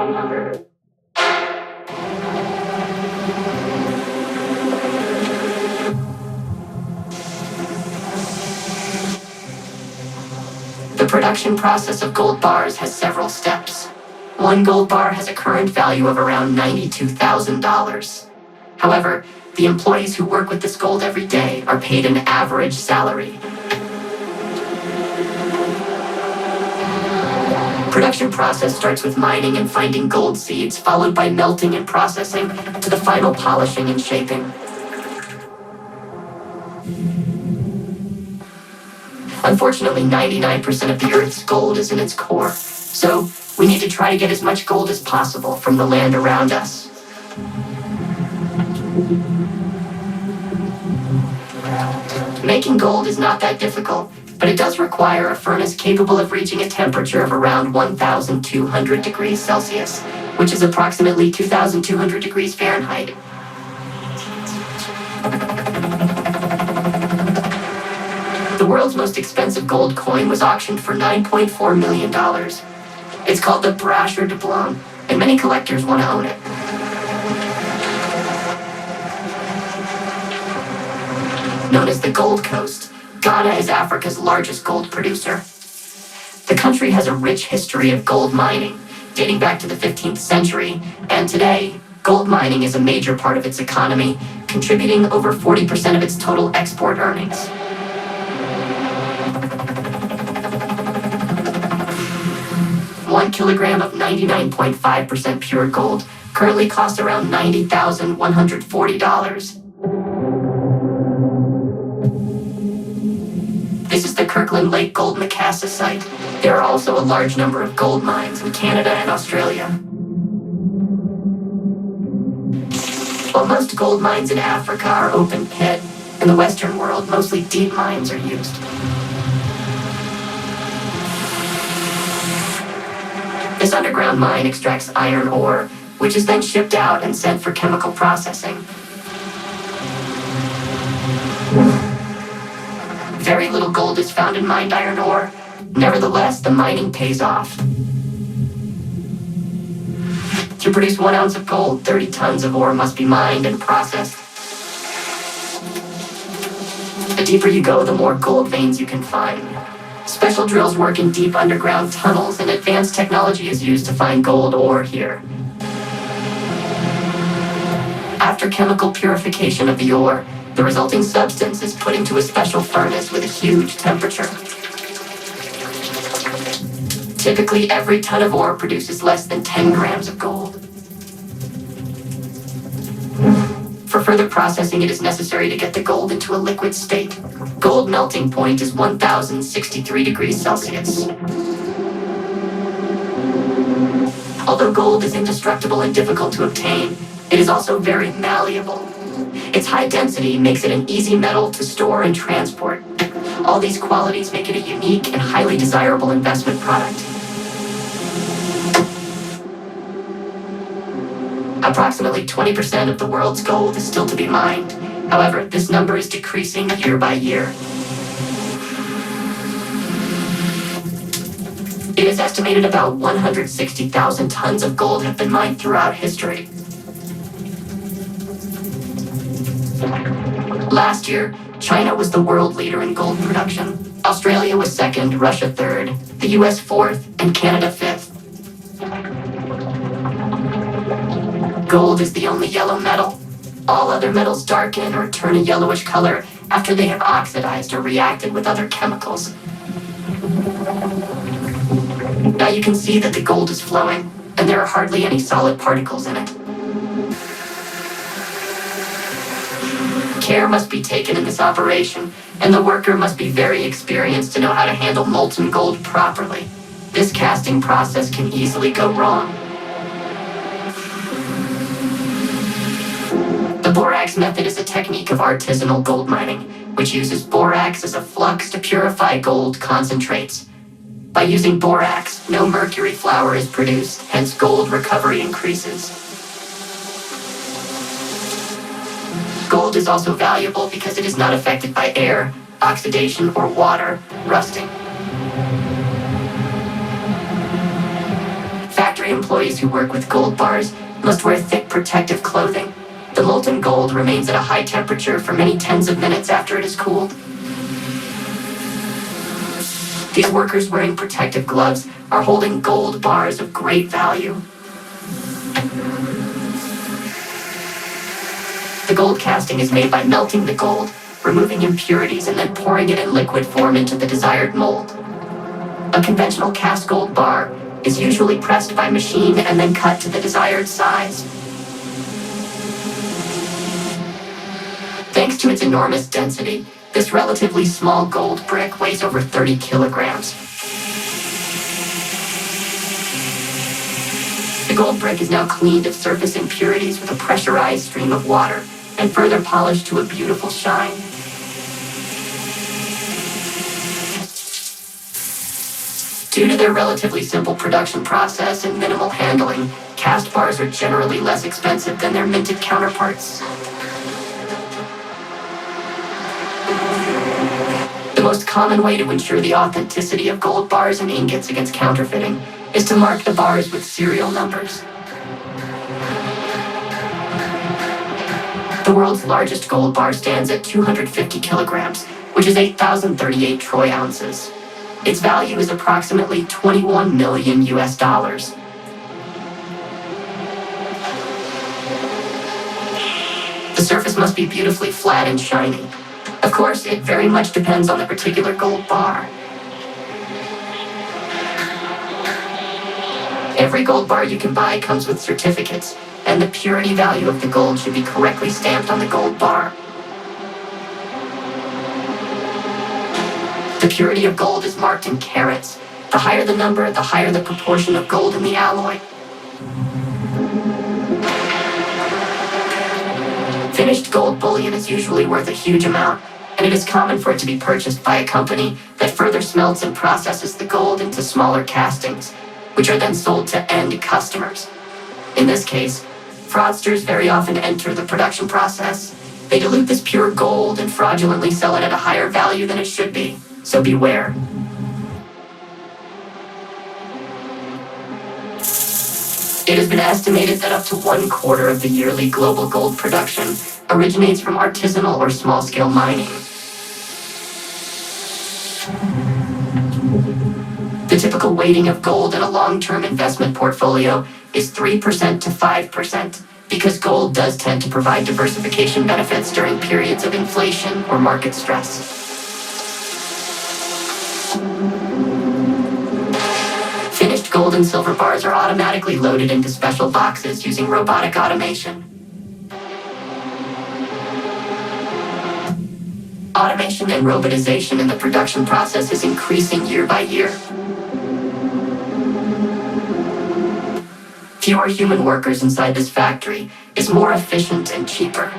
The production process of gold bars has several steps. One gold bar has a current value of around $92,000. However, the employees who work with this gold every day are paid an average salary. Production process starts with mining and finding gold seeds, followed by melting and processing, to the final polishing and shaping. Unfortunately, 99% of the Earth's gold is in its core, so we need to try to get as much gold as possible from the land around us. Making gold is not that difficult, but it does require a furnace capable of reaching a temperature of around 1,200 degrees Celsius, which is approximately 2,200 degrees Fahrenheit. The world's most expensive gold coin was auctioned for $9.4 million. It's called the Brasher de Blanc, and many collectors want to own it. Known as the Gold Coast, Ghana is Africa's largest gold producer. The country has a rich history of gold mining, dating back to the 15th century, and today, gold mining is a major part of its economy, contributing over 40% of its total export earnings. One kilogram of 99.5% pure gold currently costs around $90,140. This is the Kirkland Lake Gold Macassa site. There are also a large number of gold mines in Canada and Australia. While most gold mines in Africa are open pit, in the Western world, mostly deep mines are used. This underground mine extracts iron ore, which is then shipped out and sent for chemical processing. Very little gold is found in mined iron ore. Nevertheless, the mining pays off. To produce 1 ounce of gold, 30 tons of ore must be mined and processed. The deeper you go, the more gold veins you can find. Special drills work in deep underground tunnels, and advanced technology is used to find gold ore here. After chemical purification of the ore, the resulting substance is put into a special furnace with a huge temperature. Typically, every ton of ore produces less than 10 grams of gold. For further processing, it is necessary to get the gold into a liquid state. Gold melting point is 1,063 degrees Celsius. Although gold is indestructible and difficult to obtain, it is also very malleable. Its high density makes it an easy metal to store and transport. All these qualities make it a unique and highly desirable investment product. Approximately 20% of the world's gold is still to be mined. However, this number is decreasing year by year. It is estimated about 160,000 tons of gold have been mined throughout history. Last year, China was the world leader in gold production. Australia was second, Russia third, the US fourth, and Canada fifth. Gold is the only yellow metal. All other metals darken or turn a yellowish color after they have oxidized or reacted with other chemicals. Now you can see that the gold is flowing, and there are hardly any solid particles in it. Care must be taken in this operation, and the worker must be very experienced to know how to handle molten gold properly. This casting process can easily go wrong. The borax method is a technique of artisanal gold mining, which uses borax as a flux to purify gold concentrates. By using borax, no mercury flour is produced, hence gold recovery increases. Gold is also valuable because it is not affected by air, oxidation, or water, rusting. Factory Factory employees who work with gold bars must wear thick protective clothing. The molten gold remains at a high temperature for many tens of minutes after it is cooled. These workers wearing protective gloves are holding gold bars of great value. The gold casting is made by melting the gold, removing impurities, and then pouring it in liquid form into the desired mold. A conventional cast gold bar is usually pressed by machine and then cut to the desired size. Thanks to its enormous density, this relatively small gold brick weighs over 30 kilograms. The gold brick is now cleaned of surface impurities with a pressurized stream of water and further polished to a beautiful shine. Due to their relatively simple production process and minimal handling, cast bars are generally less expensive than their minted counterparts. The most common way to ensure the authenticity of gold bars and ingots against counterfeiting is to mark the bars with serial numbers. The world's largest gold bar stands at 250 kilograms, which is 8,038 troy ounces. Its value is approximately 21 million US dollars. The surface must be beautifully flat and shiny. Of course, it very much depends on the particular gold bar. Every gold bar you can buy comes with certificates, and the purity value of the gold should be correctly stamped on the gold bar. The purity of gold is marked in carats. The higher the number, the higher the proportion of gold in the alloy. Finished gold bullion is usually worth a huge amount, and it is common for it to be purchased by a company that further smelts and processes the gold into smaller castings, which are then sold to end customers. In this case, fraudsters very often enter the production process. They dilute this pure gold and fraudulently sell it at a higher value than it should be, so beware. It has been estimated that up to 1/4 of the yearly global gold production originates from artisanal or small-scale mining. The typical weighting of gold in a long-term investment portfolio is 3% to 5%, because gold does tend to provide diversification benefits during periods of inflation or market stress. Finished gold and silver bars are automatically loaded into special boxes using robotic automation. Automation and robotization in the production process is increasing year by year. Fewer human workers inside this factory is more efficient and cheaper.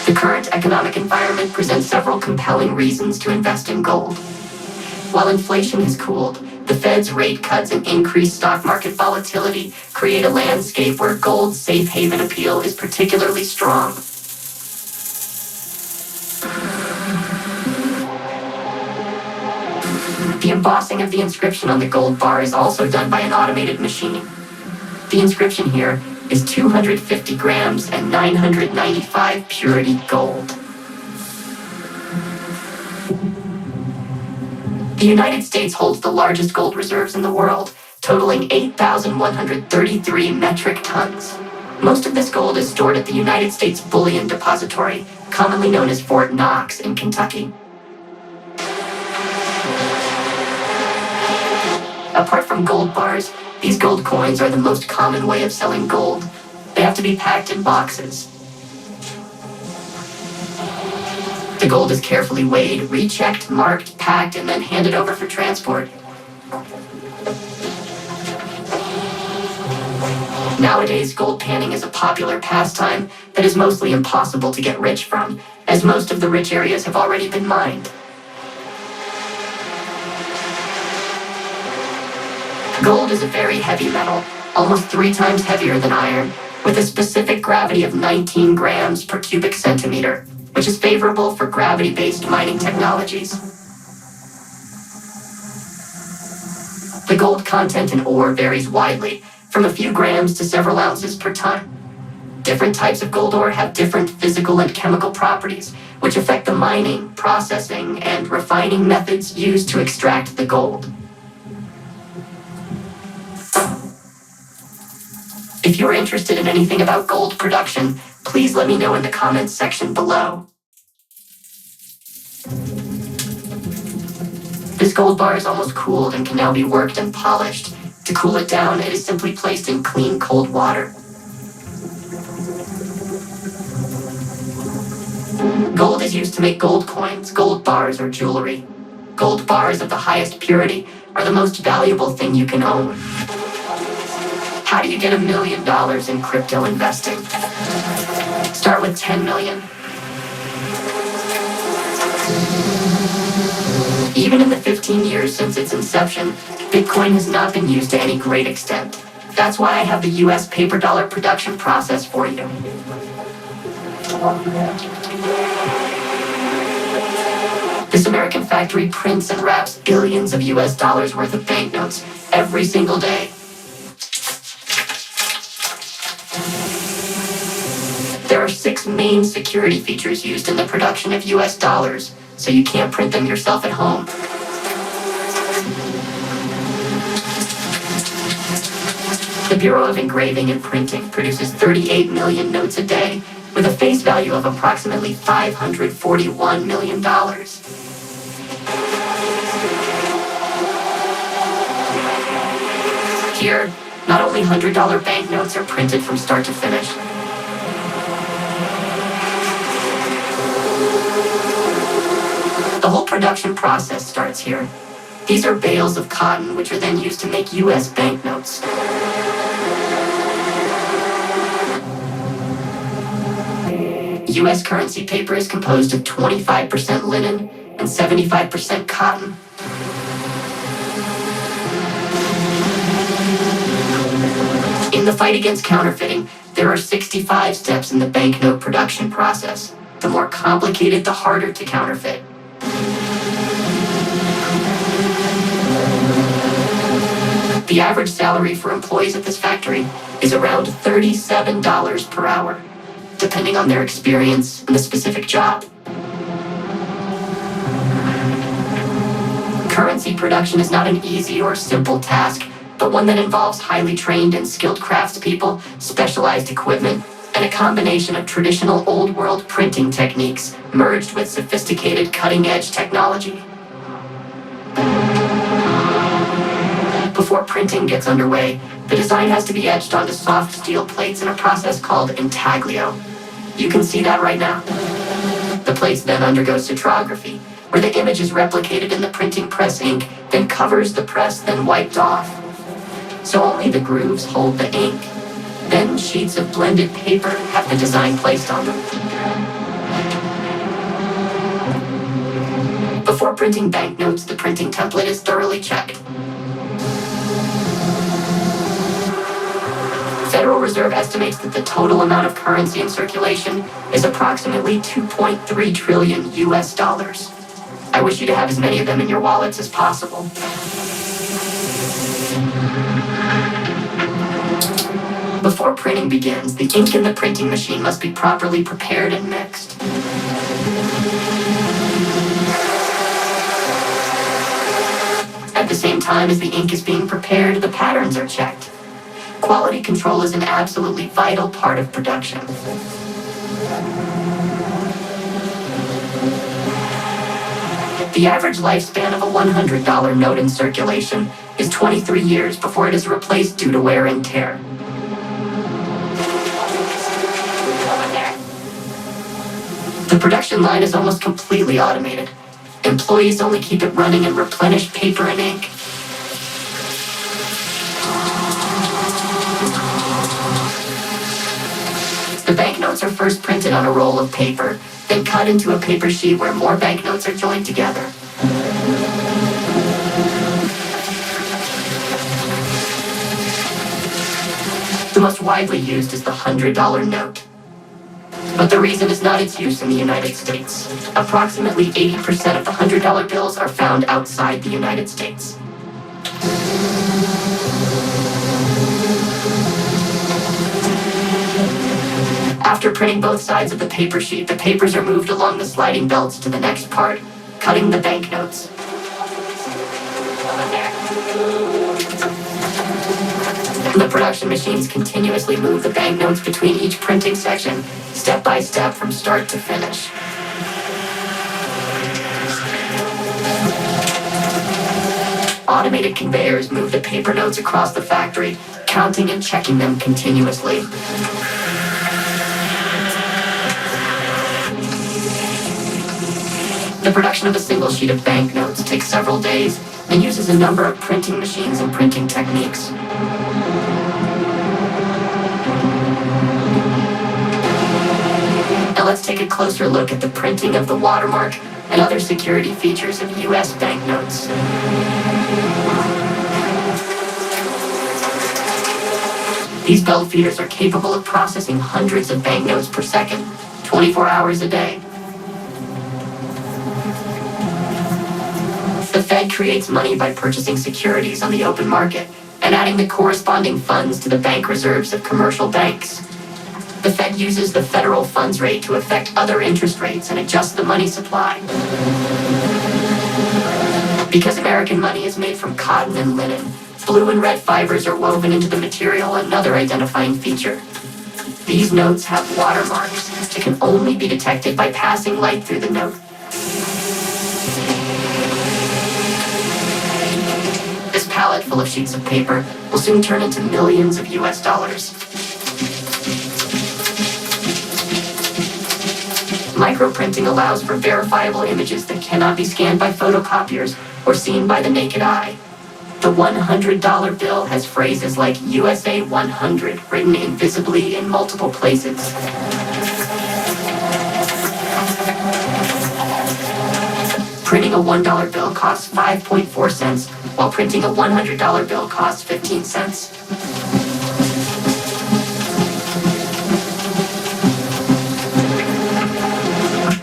The current economic environment presents several compelling reasons to invest in gold. While inflation has cooled, the Fed's rate cuts and increased stock market volatility create a landscape where gold's safe haven appeal is particularly strong. The embossing of the inscription on the gold bar is also done by an automated machine. The inscription here is 250 grams and 995 purity gold. The United States holds the largest gold reserves in the world, totaling 8,133 metric tons. Most of this gold is stored at the United States Bullion Depository, commonly known as Fort Knox in Kentucky. Apart from gold bars, these gold coins are the most common way of selling gold. They have to be packed in boxes. The gold is carefully weighed, rechecked, marked, packed, and then handed over for transport. Nowadays, gold panning is a popular pastime that is mostly impossible to get rich from, as most of the rich areas have already been mined. Gold is a very heavy metal, almost 3 times heavier than iron, with a specific gravity of 19 grams per cubic centimeter. which is favorable for gravity-based mining technologies. The gold content in ore varies widely, from a few grams to several ounces per ton. Different types of gold ore have different physical and chemical properties, which affect the mining, processing, and refining methods used to extract the gold. If you're interested in anything about gold production, please let me know in the comments section below. This gold bar is almost cooled and can now be worked and polished. To cool it down, it is simply placed in clean, cold water. Gold is used to make gold coins, gold bars, or jewelry. Gold bars of the highest purity are the most valuable thing you can own. How do you get $1 million in crypto investing? Start with 10 million. Even in the 15 years since its inception, Bitcoin has not been used to any great extent. That's why I have the US paper dollar production process for you. This American factory prints and wraps billions of US dollars worth of banknotes every single day. There are 6 main security features used in the production of US dollars, so you can't print them yourself at home. The Bureau of Engraving and Printing produces 38 million notes a day, with a face value of approximately $541 million. Here, not only $100 banknotes are printed from start to finish. The whole production process starts here. These are bales of cotton, which are then used to make US banknotes. US currency paper is composed of 25% linen and 75% cotton. In the fight against counterfeiting, there are 65 steps in the banknote production process. The more complicated, the harder to counterfeit. The average salary for employees at this factory is around $37 per hour, depending on their experience and the specific job. Currency production is not an easy or simple task, but one that involves highly trained and skilled craftspeople, specialized equipment, and a combination of traditional old-world printing techniques merged with sophisticated cutting-edge technology. Before printing gets underway, the design has to be etched onto soft steel plates in a process called intaglio. You can see that right now. The plates then undergo citrography, where the image is replicated in the printing press ink, then covers the press, then wiped off. So only the grooves hold the ink. Then sheets of blended paper have the design placed on them. Before printing banknotes, the printing template is thoroughly checked. Federal Reserve estimates that the total amount of currency in circulation is approximately 2.3 trillion US dollars. I wish you to have as many of them in your wallets as possible. Before printing begins, the ink in the printing machine must be properly prepared and mixed. At the same time as the ink is being prepared, the patterns are checked. Quality control is an absolutely vital part of production. The average lifespan of a $100 note in circulation is 23 years before it is replaced due to wear and tear. The production line is almost completely automated. Employees only keep it running and replenish paper and ink. The banknotes are first printed on a roll of paper, then cut into a paper sheet where more banknotes are joined together. The most widely used is the $100 note. But the reason is not its use in the United States. Approximately 80% of the $100 bills are found outside the United States. After printing both sides of the paper sheet, the papers are moved along the sliding belts to the next part, cutting the banknotes. The production machines continuously move the banknotes between each printing section, step by step from start to finish. Automated conveyors move the paper notes across the factory, counting and checking them continuously. The production of a single sheet of banknotes takes several days and uses a number of printing machines and printing techniques. Now let's take a closer look at the printing of the watermark and other security features of U.S. banknotes. These belt feeders are capable of processing hundreds of banknotes per second, 24 hours a day. The Fed creates money by purchasing securities on the open market and adding the corresponding funds to the bank reserves of commercial banks. The Fed uses the federal funds rate to affect other interest rates and adjust the money supply. Because American money is made from cotton and linen, blue and red fibers are woven into the material, another identifying feature. These notes have watermarks that can only be detected by passing light through the note. This pallet full of sheets of paper will soon turn into millions of US dollars. Microprinting allows for verifiable images that cannot be scanned by photocopiers or seen by the naked eye. The $100 bill has phrases like USA 100 written invisibly in multiple places. Printing a $1 bill costs 5.4 cents, while printing a $100 bill costs 15 cents.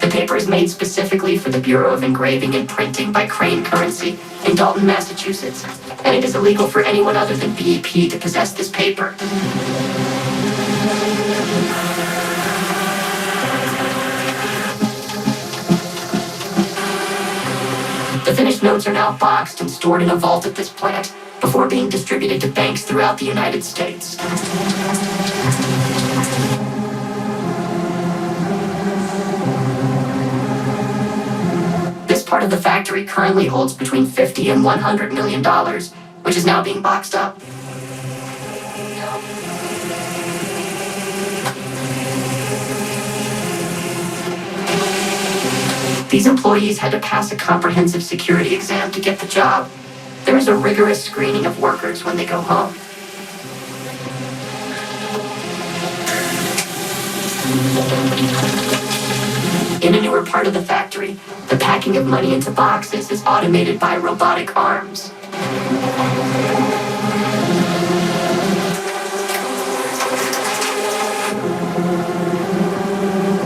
The paper is made specifically for the Bureau of Engraving and Printing by Crane Currency in Dalton, Massachusetts, and it is illegal for anyone other than BEP to possess this paper. The finished notes are now boxed and stored in a vault at this plant before being distributed to banks throughout the United States. This part of the factory currently holds between $50 and $100 million, which is now being boxed up. These employees had to pass a comprehensive security exam to get the job. There is a rigorous screening of workers when they go home. In a newer part of the factory, the packing of money into boxes is automated by robotic arms.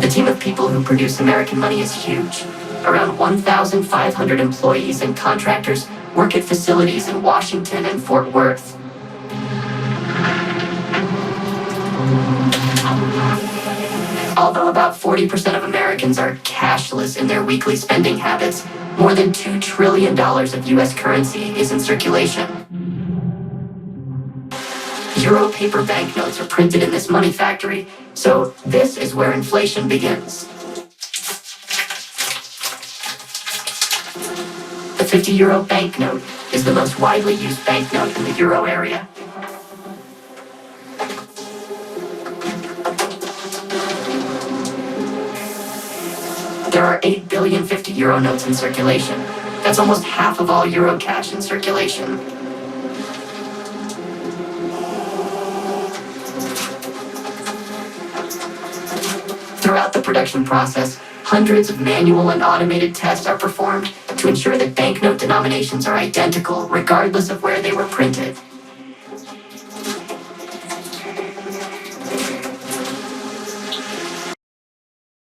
The team of people who produce American money is huge. Around 1,500 employees and contractors work at facilities in Washington and Fort Worth. Although about 40% of Americans are cashless in their weekly spending habits, more than $2 trillion of US currency is in circulation. Euro paper banknotes are printed in this money factory, so this is where inflation begins. The 50 euro banknote is the most widely used banknote in the euro area. There are 8 billion 50 euro notes in circulation. That's almost half of all euro cash in circulation. Throughout the production process, hundreds of manual and automated tests are performed to ensure that banknote denominations are identical regardless of where they were printed.